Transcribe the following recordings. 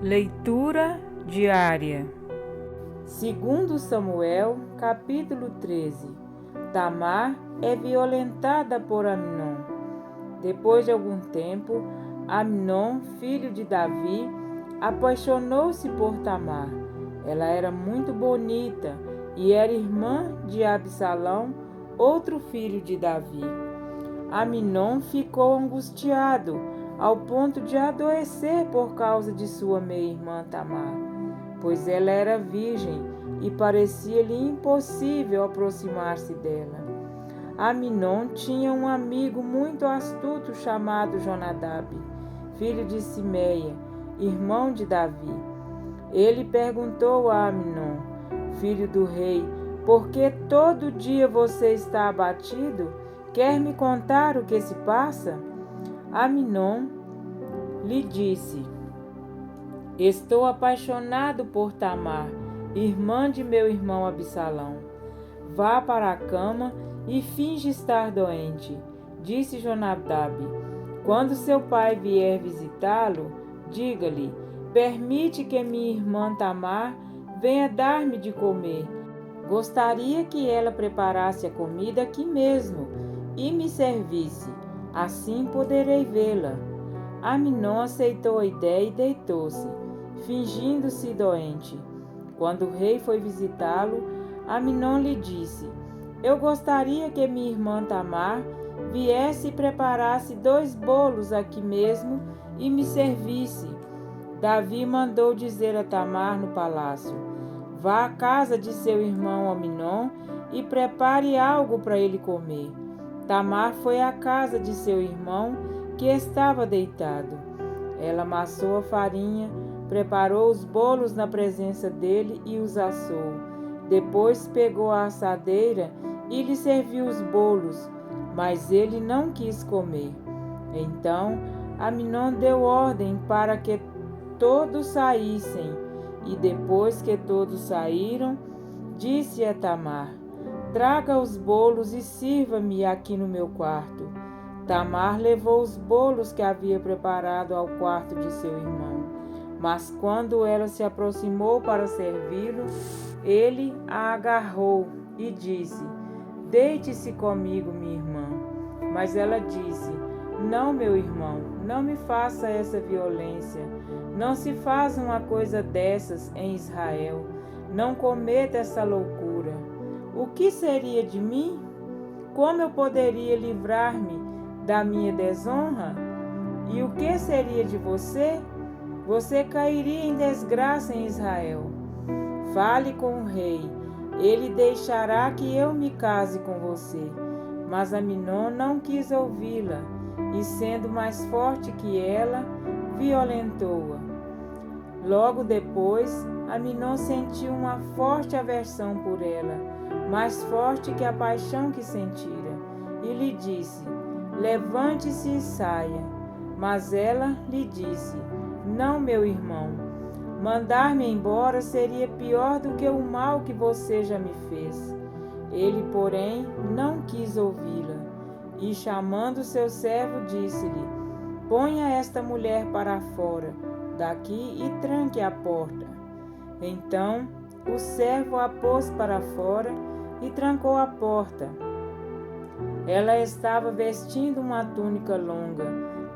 Leitura diária. Segundo Samuel, capítulo 13. Tamar é violentada por Amnon. Depois de algum tempo, Amnon, filho de Davi, apaixonou-se por Tamar. Ela era muito bonita e era irmã de Absalão, outro filho de Davi. Amnon ficou angustiado ao ponto de adoecer por causa de sua meia-irmã Tamar, pois ela era virgem e parecia-lhe impossível aproximar-se dela. Amnon tinha um amigo muito astuto chamado Jonadab, filho de Simeia, irmão de Davi. Ele perguntou a Amnon, filho do rei: por que todo dia você está abatido? Quer me contar o que se passa? Amnon lhe disse: estou apaixonado por Tamar, irmã de meu irmão Absalão. Vá para a cama e finge estar doente, disse Jonadab. Quando seu pai vier visitá-lo, diga-lhe: permite que minha irmã Tamar venha dar-me de comer. Gostaria que ela preparasse a comida aqui mesmo e me servisse. Assim poderei vê-la. Amnon aceitou a ideia e deitou-se, fingindo-se doente. Quando o rei foi visitá-lo, Amnon lhe disse: eu gostaria que minha irmã Tamar viesse e preparasse 2 bolos aqui mesmo e me servisse. Davi mandou dizer a Tamar no palácio: vá à casa de seu irmão Amnon e prepare algo para ele comer. Tamar foi à casa de seu irmão, que estava deitado. Ela amassou a farinha, preparou os bolos na presença dele e os assou. Depois pegou a assadeira e lhe serviu os bolos, mas ele não quis comer. Então Amnon deu ordem para que todos saíssem, e depois que todos saíram, disse a Tamar: traga os bolos e sirva-me aqui no meu quarto. Tamar levou os bolos que havia preparado ao quarto de seu irmão. Mas quando ela se aproximou para servi-lo, ele a agarrou e disse: deite-se comigo, minha irmã. Mas ela disse: não, meu irmão, não me faça essa violência. Não se faz uma coisa dessas em Israel. Não cometa essa loucura. O que seria de mim? Como eu poderia livrar-me da minha desonra? E o que seria de você? Você cairia em desgraça em Israel. Fale com o rei, ele deixará que eu me case com você. Mas Amnon não quis ouvi-la, e sendo mais forte que ela, violentou-a. Logo depois, Amnon sentiu uma forte aversão por ela, mais forte que a paixão que sentira, e lhe disse: levante-se e saia. Mas ela lhe disse: não, meu irmão, mandar-me embora seria pior do que o mal que você já me fez. Ele, porém, não quis ouvi-la, e chamando seu servo, disse-lhe: ponha esta mulher para fora daqui e tranque a porta. Então o servo a pôs para fora e trancou a porta. Ela estava vestindo uma túnica longa,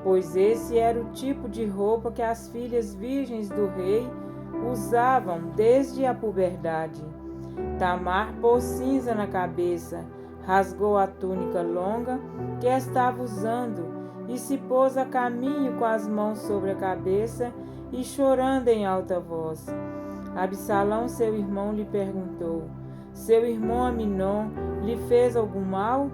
pois esse era o tipo de roupa que as filhas virgens do rei usavam desde a puberdade. Tamar pôs cinza na cabeça, rasgou a túnica longa que estava usando e se pôs a caminho com as mãos sobre a cabeça e chorando em alta voz. Absalão, seu irmão, lhe perguntou: seu irmão Amnon lhe fez algum mal?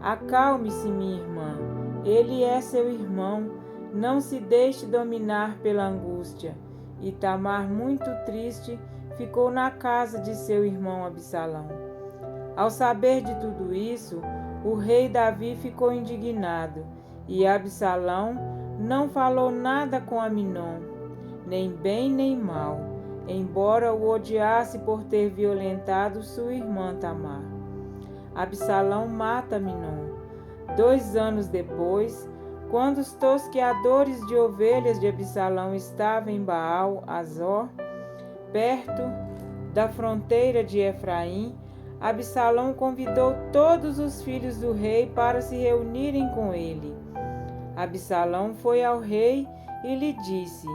Acalme-se, minha irmã, ele é seu irmão, não se deixe dominar pela angústia. E Tamar, muito triste, ficou na casa de seu irmão Absalão. Ao saber de tudo isso, o rei Davi ficou indignado, e Absalão não falou nada com Amnon, nem bem nem mal, embora o odiasse por ter violentado sua irmã Tamar. Absalão mata Amnon. 2 anos depois, quando os tosqueadores de ovelhas de Absalão estavam em Baal-Azor, perto da fronteira de Efraim, Absalão convidou todos os filhos do rei para se reunirem com ele. Absalão foi ao rei e lhe disse: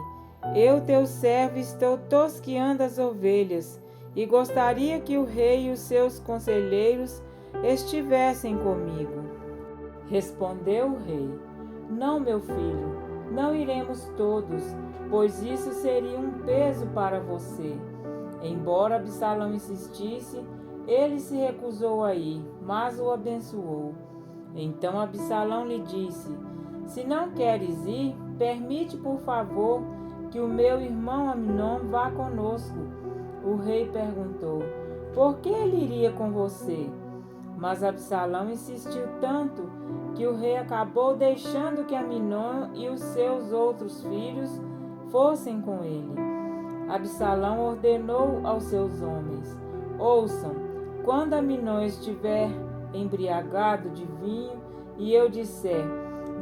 Eu, teu servo, estou tosqueando as ovelhas, e gostaria que o rei e os seus conselheiros estivessem comigo. Respondeu o rei: Não, meu filho, não iremos todos, pois isso seria um peso para você. Embora Absalão insistisse, ele se recusou a ir, mas o abençoou. Então Absalão lhe disse: Se não queres ir, permite, por favor, que o meu irmão Amnon vá conosco. O rei perguntou: Por que ele iria com você? Mas Absalão insistiu tanto que o rei acabou deixando que Amnon e os seus outros filhos fossem com ele. Absalão ordenou aos seus homens: Ouçam, quando Amnon estiver embriagado de vinho e eu disser: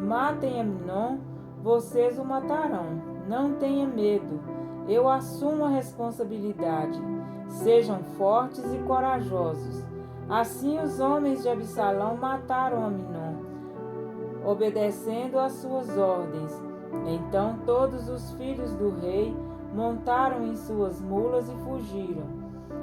Matem Amnon, vocês o matarão. Não tenha medo, eu assumo a responsabilidade. Sejam fortes e corajosos. Assim os homens de Absalão mataram Amnon, obedecendo às suas ordens. Então todos os filhos do rei montaram em suas mulas e fugiram.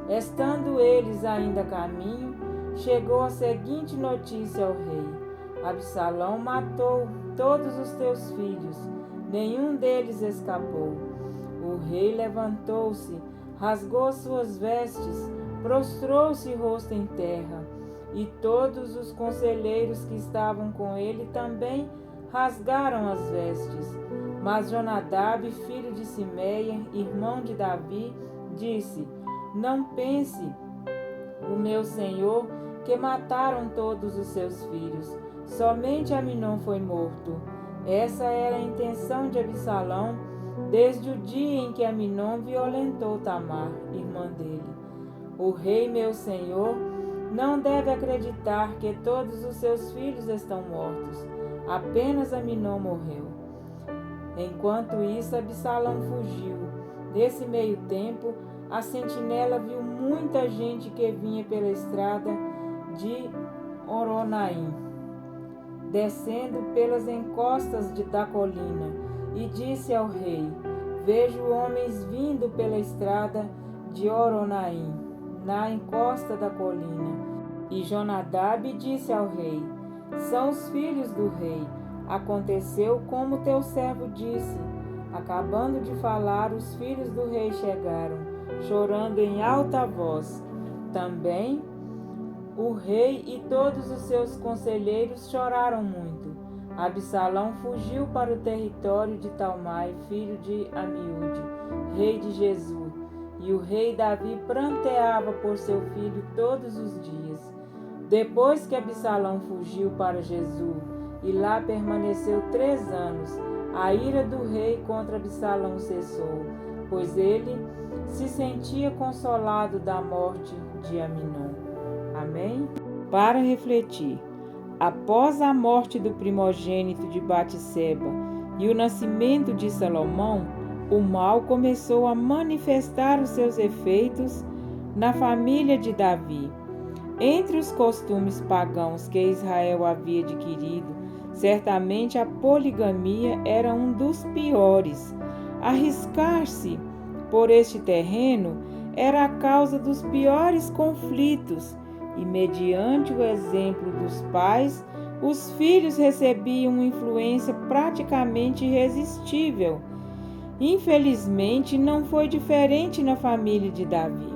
Estando eles ainda a caminho, chegou a seguinte notícia ao rei: Absalão matou todos os teus filhos, nenhum deles escapou. O rei levantou-se, rasgou suas vestes, prostrou-se rosto em terra, e todos os conselheiros que estavam com ele também rasgaram as vestes. Mas Jonadab, filho de Simeia, irmão de Davi, disse: Não pense, o meu senhor, que mataram todos os seus filhos. Somente Amnon foi morto. Essa era a intenção de Absalão desde o dia em que Amnon violentou Tamar, irmã dele. O rei, meu senhor, não deve acreditar que todos os seus filhos estão mortos. Apenas Amnon morreu. Enquanto isso, Absalão fugiu. Nesse meio tempo, a sentinela viu muita gente que vinha pela estrada de Horonaim, descendo pelas encostas da colina, e disse ao rei: Vejo homens vindo pela estrada de Horonaim, na encosta da colina. E Jonadab disse ao rei: São os filhos do rei. Aconteceu como teu servo disse. Acabando de falar, os filhos do rei chegaram, chorando em alta voz. Também o rei e todos os seus conselheiros choraram muito. Absalão fugiu para o território de Talmai, filho de Amiúde, rei de Gesur, e o rei Davi pranteava por seu filho todos os dias. Depois que Absalão fugiu para Gesur e lá permaneceu 3 anos, a ira do rei contra Absalão cessou, pois ele se sentia consolado da morte de Amnon. Amém? Para refletir, após a morte do primogênito de Batseba e o nascimento de Salomão, o mal começou a manifestar os seus efeitos na família de Davi. Entre os costumes pagãos que Israel havia adquirido, certamente a poligamia era um dos piores. Arriscar-se por este terreno era a causa dos piores conflitos, e mediante o exemplo dos pais, os filhos recebiam uma influência praticamente irresistível. Infelizmente, não foi diferente na família de Davi.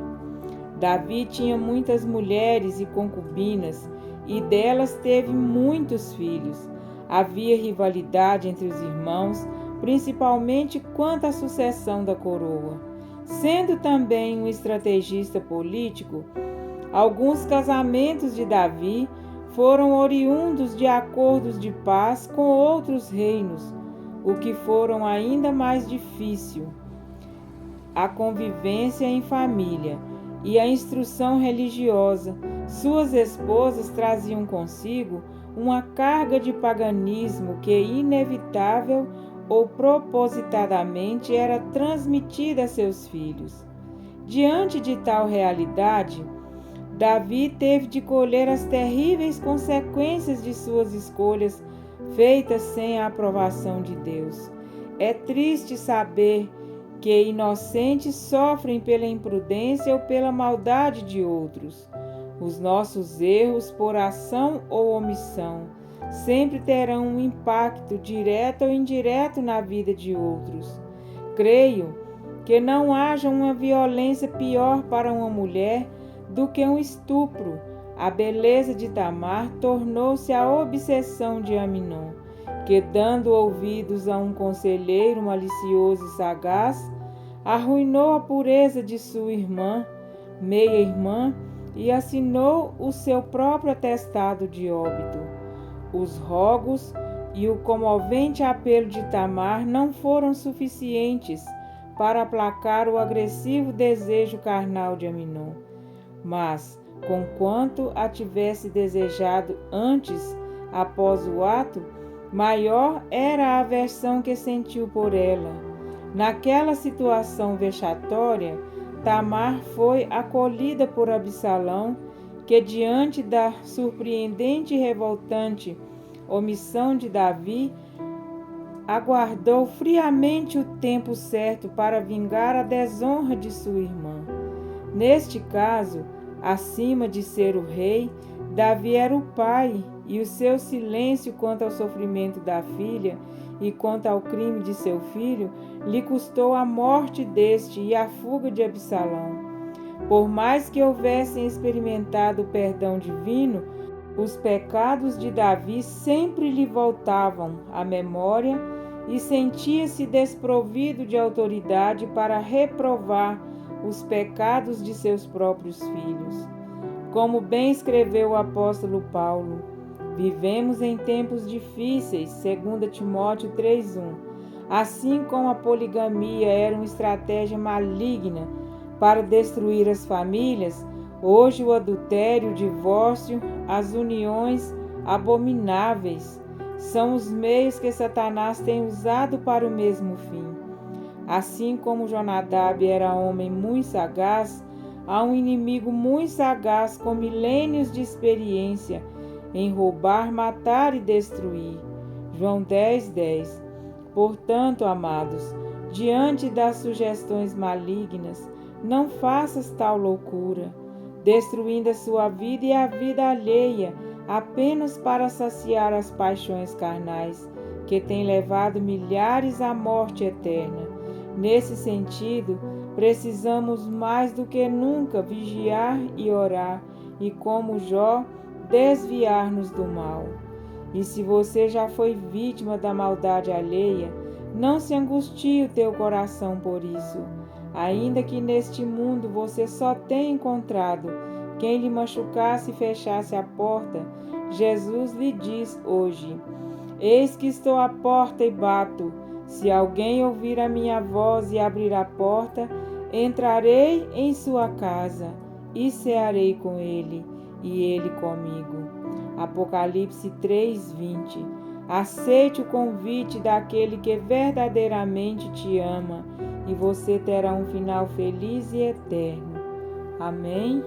Davi tinha muitas mulheres e concubinas, e delas teve muitos filhos. Havia rivalidade entre os irmãos, principalmente quanto à sucessão da coroa. Sendo também um estrategista político, alguns casamentos de Davi foram oriundos de acordos de paz com outros reinos, o que foram ainda mais difícil. A convivência em família e a instrução religiosa, suas esposas traziam consigo uma carga de paganismo que, inevitável ou propositadamente, era transmitida a seus filhos. Diante de tal realidade, Davi teve de colher as terríveis consequências de suas escolhas feitas sem a aprovação de Deus. É triste saber que inocentes sofrem pela imprudência ou pela maldade de outros. Os nossos erros, por ação ou omissão, sempre terão um impacto direto ou indireto na vida de outros. Creio que não haja uma violência pior para uma mulher do que um estupro. A beleza de Tamar tornou-se a obsessão de Amnon, que, dando ouvidos a um conselheiro malicioso e sagaz, arruinou a pureza de sua irmã, meia-irmã, e assinou o seu próprio atestado de óbito. Os rogos e o comovente apelo de Tamar não foram suficientes para aplacar o agressivo desejo carnal de Amnon, mas, conquanto a tivesse desejado antes, após o ato, maior era a aversão que sentiu por ela. Naquela situação vexatória, Tamar foi acolhida por Absalão, que, diante da surpreendente e revoltante omissão de Davi, aguardou friamente o tempo certo para vingar a desonra de sua irmã. Neste caso, acima de ser o rei, Davi era o pai, e o seu silêncio quanto ao sofrimento da filha e quanto ao crime de seu filho lhe custou a morte deste e a fuga de Absalão. Por mais que houvessem experimentado o perdão divino, os pecados de Davi sempre lhe voltavam à memória e sentia-se desprovido de autoridade para reprovar os pecados de seus próprios filhos. Como bem escreveu o apóstolo Paulo, vivemos em tempos difíceis, 2 Timóteo 3:1. Assim como a poligamia era uma estratégia maligna para destruir as famílias, hoje o adultério, o divórcio, as uniões abomináveis são os meios que Satanás tem usado para o mesmo fim. Assim como Jonadab era homem muito sagaz, há um inimigo muito sagaz com milênios de experiência em roubar, matar e destruir. João 10:10. Portanto, amados, diante das sugestões malignas, não faças tal loucura, destruindo a sua vida e a vida alheia, apenas para saciar as paixões carnais, que têm levado milhares à morte eterna. Nesse sentido, precisamos mais do que nunca vigiar e orar, e como Jó, desviar-nos do mal. E se você já foi vítima da maldade alheia, não se angustie o teu coração por isso. Ainda que neste mundo você só tenha encontrado quem lhe machucasse e fechasse a porta, Jesus lhe diz hoje: eis que estou à porta e bato. Se alguém ouvir a minha voz e abrir a porta, entrarei em sua casa e cearei com ele e ele comigo. Apocalipse 3:20. Aceite o convite daquele que verdadeiramente te ama e você terá um final feliz e eterno. Amém?